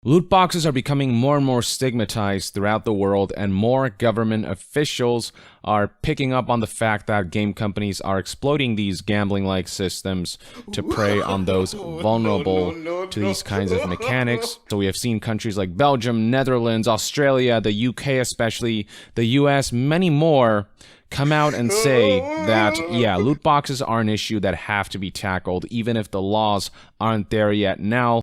Loot boxes are becoming more and more stigmatized throughout the world, and more government officials are picking up on the fact that game companies are exploiting these gambling-like systems to prey on those vulnerable to these kinds of mechanics. So we have seen countries like Belgium, Netherlands, Australia, the UK especially, the US, many more come out and say that, yeah, loot boxes are an issue that have to be tackled, even if the laws aren't there yet now.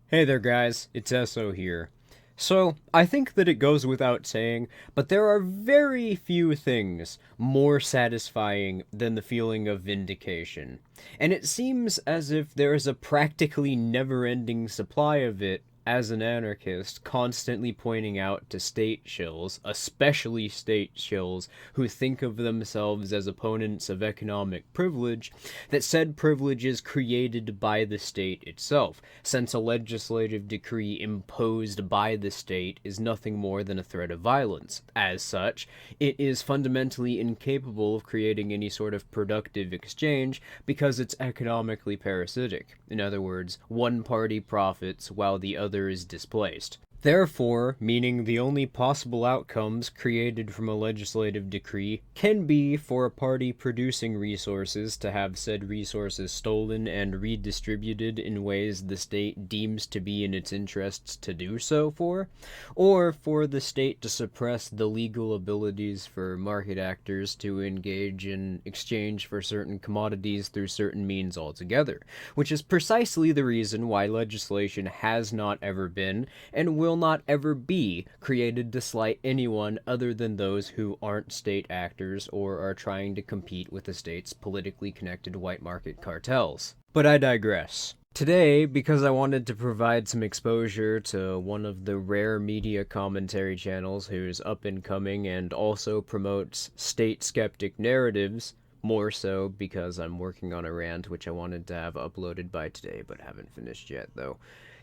Hey there guys, it's SO here. So, I think that it goes without saying, but there are very few things more satisfying than the feeling of vindication. And it seems as if there is a practically never-ending supply of it as an anarchist, constantly pointing out to state shills, especially state shills, who think of themselves as opponents of economic privilege, that said privilege is created by the state itself, since a legislative decree imposed by the state is nothing more than a threat of violence. As such, it is fundamentally incapable of creating any sort of productive exchange because it's economically parasitic. In other words, one party profits while the other is displaced. Therefore, meaning the only possible outcomes created from a legislative decree can be for a party producing resources to have said resources stolen and redistributed in ways the state deems to be in its interests to do so for, or for the state to suppress the legal abilities for market actors to engage in exchange for certain commodities through certain means altogether, which is precisely the reason why legislation has not ever been, and will not ever be, created to slight anyone other than those who aren't state actors or are trying to compete with the state's politically connected white market cartels. But I digress. Today, because I wanted to provide some exposure to one of the rare media commentary channels who's up and coming and also promotes state skeptic narratives, more so because I'm working on a rant which I wanted to have uploaded by today but haven't finished yet though.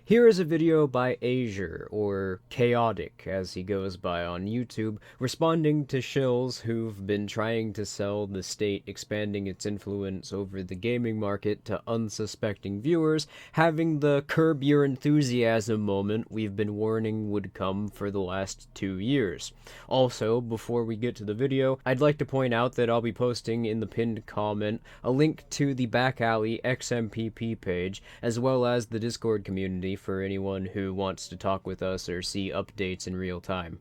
Here is a video by Azure, or Chaotic as he goes by on YouTube, responding to shills who've been trying to sell the state expanding its influence over the gaming market to unsuspecting viewers, having the curb your enthusiasm moment we've been warning would come for the last 2 years. Also, before we get to the video, I'd like to point out that I'll be posting in the pinned comment a link to the Backalley XMPP page, as well as the Discord community for anyone who wants to talk with us or see updates in real time.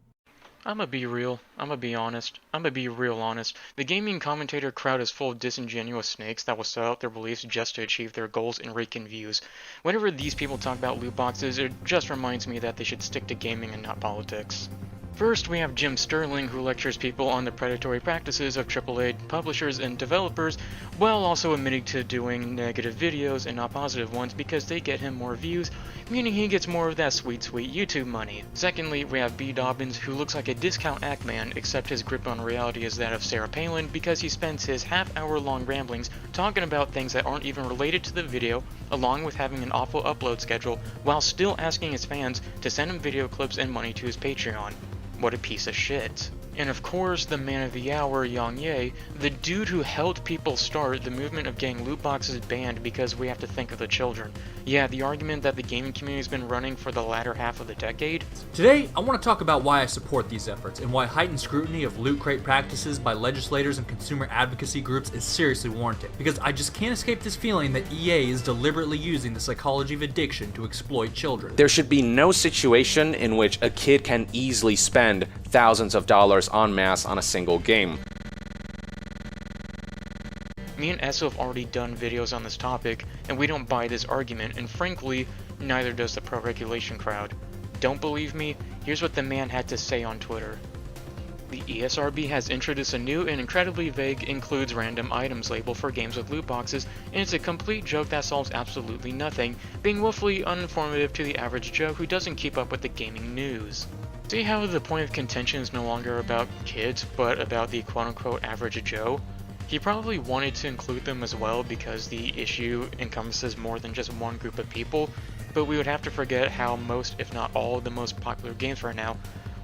I'ma be real. I'ma be honest. I'ma be real honest. The gaming commentator crowd is full of disingenuous snakes that will sell out their beliefs just to achieve their goals and rake in views. Whenever these people talk about loot boxes, it just reminds me that they should stick to gaming and not politics. First, we have Jim Sterling, who lectures people on the predatory practices of AAA publishers and developers, while also admitting to doing negative videos and not positive ones because they get him more views, meaning he gets more of that sweet YouTube money. Secondly, we have B. Dobbins, who looks like a discount act man, except his grip on reality is that of Sarah Palin because he spends his half-hour-long ramblings talking about things that aren't even related to the video, along with having an awful upload schedule, while still asking his fans to send him video clips and money to his Patreon. What a piece of shit. And of course, the man of the hour, Yang Ye, the dude who helped people start the movement of getting loot boxes banned because we have to think of the children. Yeah, the argument that the gaming community's been running for the latter half of the decade. Today, I want to talk about why I support these efforts and why heightened scrutiny of loot crate practices by legislators and consumer advocacy groups is seriously warranted. Because I just can't escape this feeling that EA is deliberately using the psychology of addiction to exploit children. There should be no situation in which a kid can easily spend thousands of dollars en masse on a single game. Me and Esso have already done videos on this topic, and we don't buy this argument, and frankly, neither does the pro-regulation crowd. Don't believe me? Here's what the man had to say on Twitter. The ESRB has introduced a new and incredibly vague includes random items label for games with loot boxes, and it's a complete joke that solves absolutely nothing, being woefully uninformative to the average Joe who doesn't keep up with the gaming news. See how the point of contention is no longer about kids, but about the quote-unquote average Joe? He probably wanted to include them as well because the issue encompasses more than just one group of people, but we would have to forget how most, if not all, of the most popular games right now,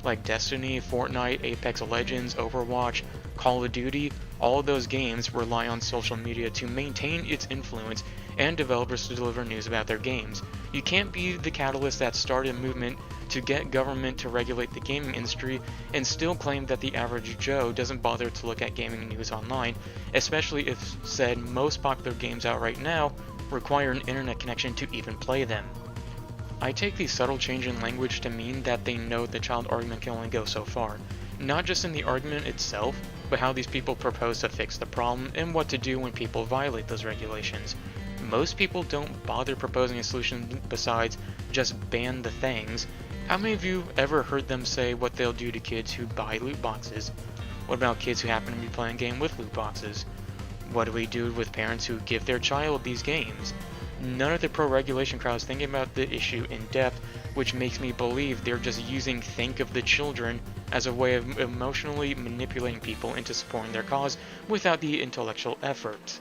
like Destiny, Fortnite, Apex Legends, Overwatch, Call of Duty, all of those games rely on social media to maintain its influence and developers to deliver news about their games. You can't be the catalyst that started a movement to get government to regulate the gaming industry and still claim that the average Joe doesn't bother to look at gaming news online, especially if said most popular games out right now require an internet connection to even play them. I take the subtle change in language to mean that they know the child argument can only go so far, not just in the argument itself, but how these people propose to fix the problem and what to do when people violate those regulations. Most people don't bother proposing a solution besides just ban the things. How many of you ever heard them say what they'll do to kids who buy loot boxes? What about kids who happen to be playing a game with loot boxes? What do we do with parents who give their child these games? None of the pro-regulation crowd is thinking about the issue in depth, which makes me believe they're just using Think of the Children as a way of emotionally manipulating people into supporting their cause without the intellectual effort.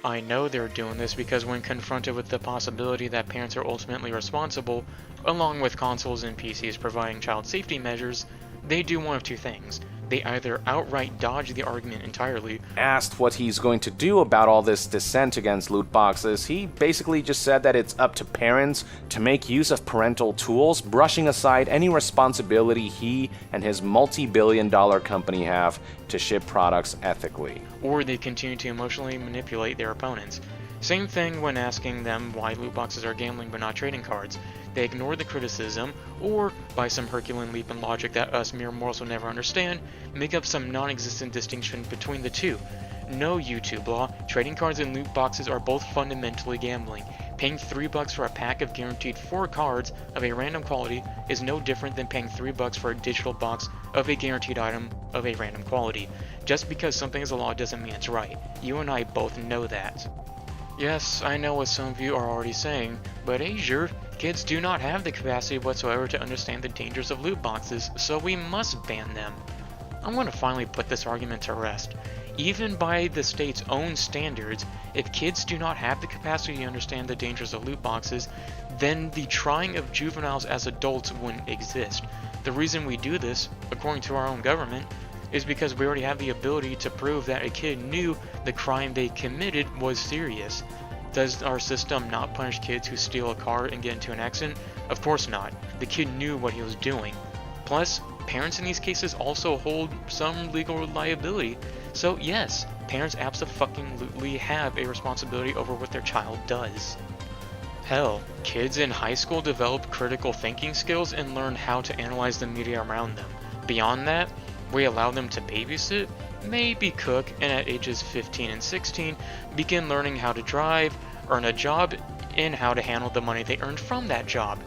I know they're doing this because when confronted with the possibility that parents are ultimately responsible, along with consoles and PCs providing child safety measures, they do one of two things. They either outright dodge the argument entirely. Asked what he's going to do about all this dissent against loot boxes, he basically just said that it's up to parents to make use of parental tools, brushing aside any responsibility he and his multi-billion-dollar company have to ship products ethically. Or they continue to emotionally manipulate their opponents. Same thing when asking them why loot boxes are gambling but not trading cards. They ignore the criticism, or, by some Herculean leap in logic that us mere mortals will never understand, make up some non-existent distinction between the two. No, YouTube law, trading cards and loot boxes are both fundamentally gambling. Paying $3 for a pack of guaranteed 4 cards of a random quality is no different than paying $3 for a digital box of a guaranteed item of a random quality. Just because something is a law doesn't mean it's right. You and I both know that. Yes, I know what some of you are already saying, but Azure, kids do not have the capacity whatsoever to understand the dangers of loot boxes, so we must ban them. I'm going to finally put this argument to rest. Even by the state's own standards, if kids do not have the capacity to understand the dangers of loot boxes, then the trying of juveniles as adults wouldn't exist. The reason we do this, according to our own government, is because we already have the ability to prove that a kid knew the crime they committed was serious. Does our system not punish kids who steal a car and get into an accident? Of course not. The kid knew what he was doing. Plus, parents in these cases also hold some legal liability. So yes, parents abso-fucking-lutely have a responsibility over what their child does. Hell, kids in high school develop critical thinking skills and learn how to analyze the media around them. Beyond that, we allow them to babysit, maybe cook, and at ages 15 and 16, begin learning how to drive, earn a job, and how to handle the money they earned from that job.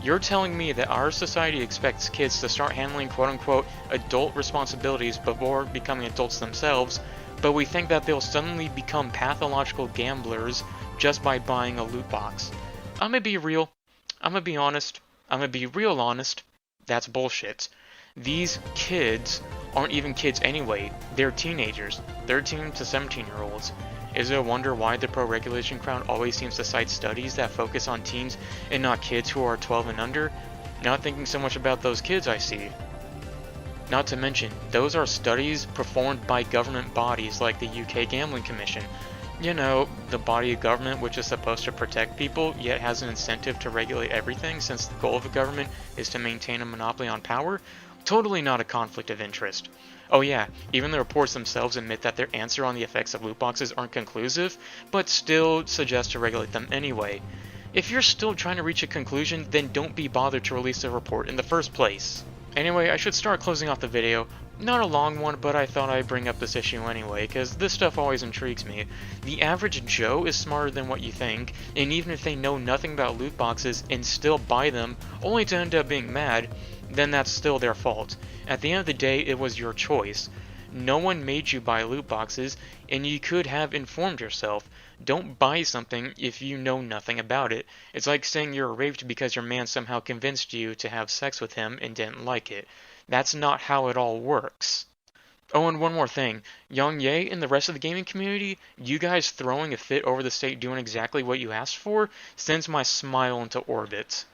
You're telling me that our society expects kids to start handling quote-unquote adult responsibilities before becoming adults themselves, but we think that they'll suddenly become pathological gamblers just by buying a loot box. I'm gonna be real. I'm gonna be honest. I'm gonna be real honest. That's bullshit. These kids aren't even kids anyway. They're teenagers, 13 to 17-year-olds. Is it a wonder why the pro-regulation crowd always seems to cite studies that focus on teens and not kids who are 12 and under? Not thinking so much about those kids, I see. Not to mention, those are studies performed by government bodies like the UK Gambling Commission. You know, the body of government which is supposed to protect people, yet has an incentive to regulate everything since the goal of the government is to maintain a monopoly on power. Totally not a conflict of interest. Oh yeah, even the reports themselves admit that their answer on the effects of loot boxes aren't conclusive, but still suggest to regulate them anyway. If you're still trying to reach a conclusion, then don't be bothered to release a report in the first place. Anyway, I should start closing off the video. Not a long one, but I thought I'd bring up this issue anyway, cause this stuff always intrigues me. The average Joe is smarter than what you think, and even if they know nothing about loot boxes and still buy them, only to end up being mad, then that's still their fault. At the end of the day, it was your choice. No one made you buy loot boxes, and you could have informed yourself. Don't buy something if you know nothing about it. It's like saying you're raped because your man somehow convinced you to have sex with him and didn't like it. That's not how it all works. Oh, and one more thing. Young Ye and the rest of the gaming community, you guys throwing a fit over the state doing exactly what you asked for, sends my smile into orbit.